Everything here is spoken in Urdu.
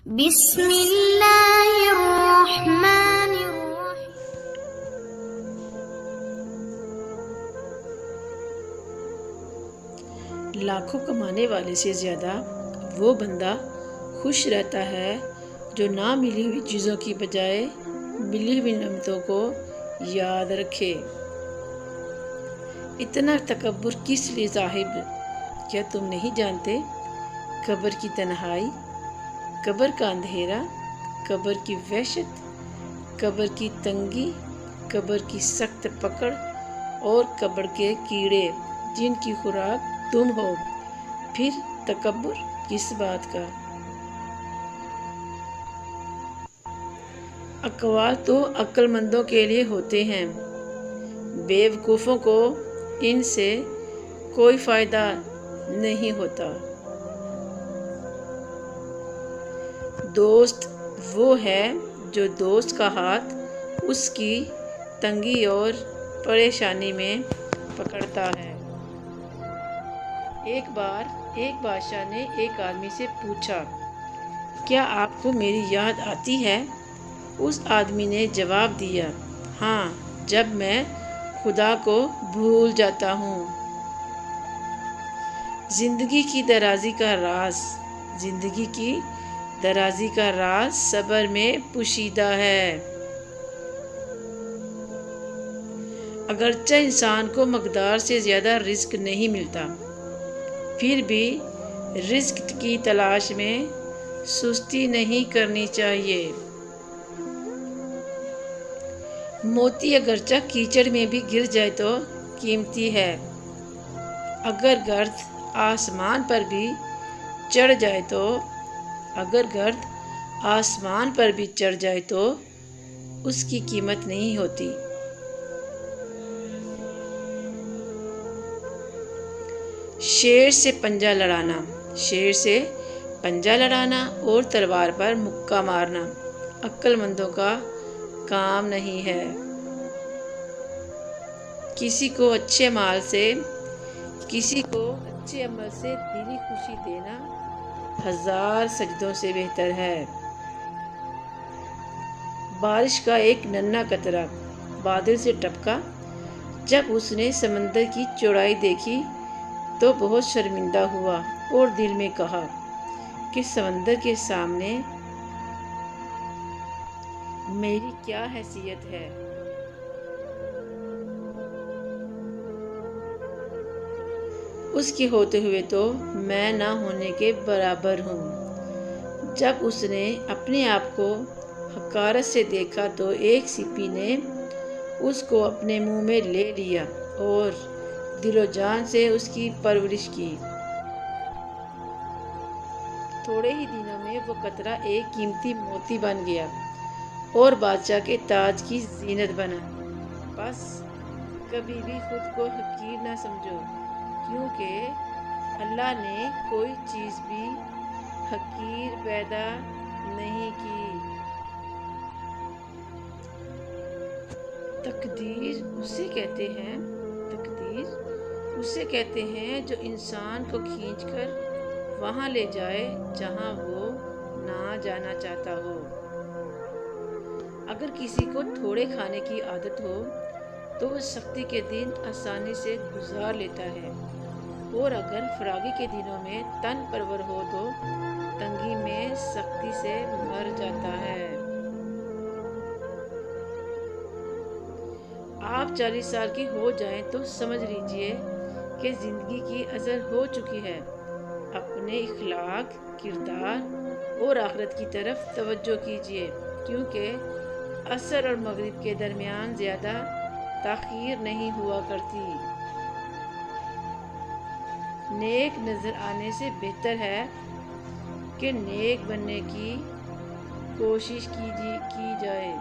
بسم اللہ الرحمن الرحیم۔ لاکھوں کمانے والے سے زیادہ وہ بندہ خوش رہتا ہے جو نہ ملی ہوئی چیزوں کی بجائے ملی ہوئی نعمتوں کو یاد رکھے۔ اتنا تکبر کس لیے صاحب؟ کیا تم نہیں جانتے؟ قبر کی تنہائی، قبر کا اندھیرا، قبر کی وحشت، قبر کی تنگی، قبر کی سخت پکڑ اور قبر کے کیڑے جن کی خوراک تم ہو، پھر تکبر کس بات کا؟ اقوال تو عقل مندوں کے لیے ہوتے ہیں، بے وقوفوں کو ان سے کوئی فائدہ نہیں ہوتا۔ دوست وہ ہے جو دوست کا ہاتھ اس کی تنگی اور پریشانی میں پکڑتا ہے۔ ایک بار ایک بادشاہ نے ایک آدمی سے پوچھا، کیا آپ کو میری یاد آتی ہے؟ اس آدمی نے جواب دیا، ہاں، جب میں خدا کو بھول جاتا ہوں۔ زندگی کی درازی کا راز، زندگی کی درازی کا راز صبر میں پوشیدہ ہے۔ اگرچہ انسان کو مقدار سے زیادہ رزق نہیں ملتا، پھر بھی رزق کی تلاش میں سستی نہیں کرنی چاہیے۔ موتی اگرچہ کیچڑ میں بھی گر جائے تو قیمتی ہے، اگر گرد آسمان پر بھی چڑھ جائے تو اس کی قیمت نہیں ہوتی۔ شیر سے پنجہ لڑانا، شیر سے پنجہ لڑانا اور تلوار پر مکہ مارنا عقل مندوں کا کام نہیں ہے۔ کسی کو اچھے مال سے، کسی کو اچھے عمل سے دلی خوشی دینا 1000 سجدوں سے بہتر ہے۔ بارش کا ایک ننھا قطرہ بادل سے ٹپکا، جب اس نے سمندر کی چوڑائی دیکھی تو بہت شرمندہ ہوا اور دل میں کہا کہ سمندر کے سامنے میری کیا حیثیت ہے۔ اس کے ہوتے ہوئے تو میں نہ ہونے کے برابر ہوں۔ جب اس نے اپنے آپ کو حقارت سے دیکھا تو ایک سپی نے اس کو اپنے منہ میں لے لیا اور دل و جان سے اس کی پرورش کی۔ تھوڑے ہی دنوں میں وہ قطرہ ایک قیمتی موتی بن گیا اور بادشاہ کے تاج کی زینت بنا۔ بس کبھی بھی خود کو حقیر نہ سمجھو، کیونکہ اللہ نے کوئی چیز بھی حقیر پیدا نہیں کی۔ تقدیر اسے کہتے ہیں جو انسان کو کھینچ کر وہاں لے جائے جہاں وہ نہ جانا چاہتا ہو۔ اگر کسی کو تھوڑے کھانے کی عادت ہو تو وہ سختی کے دن آسانی سے گزار لیتا ہے، اور اگر فراغی کے دنوں میں تن پرور ہو تو تنگی میں سختی سے مر جاتا ہے۔ آپ 40 سال کی ہو جائیں تو سمجھ لیجئے کہ زندگی کی اجل ہو چکی ہے۔ اپنے اخلاق، کردار اور آخرت کی طرف توجہ کیجئے، کیونکہ عصر اور مغرب کے درمیان زیادہ تاخیر نہیں ہوا کرتی۔ نیک نظر آنے سے بہتر ہے کہ نیک بننے کی کوشش کی جائے۔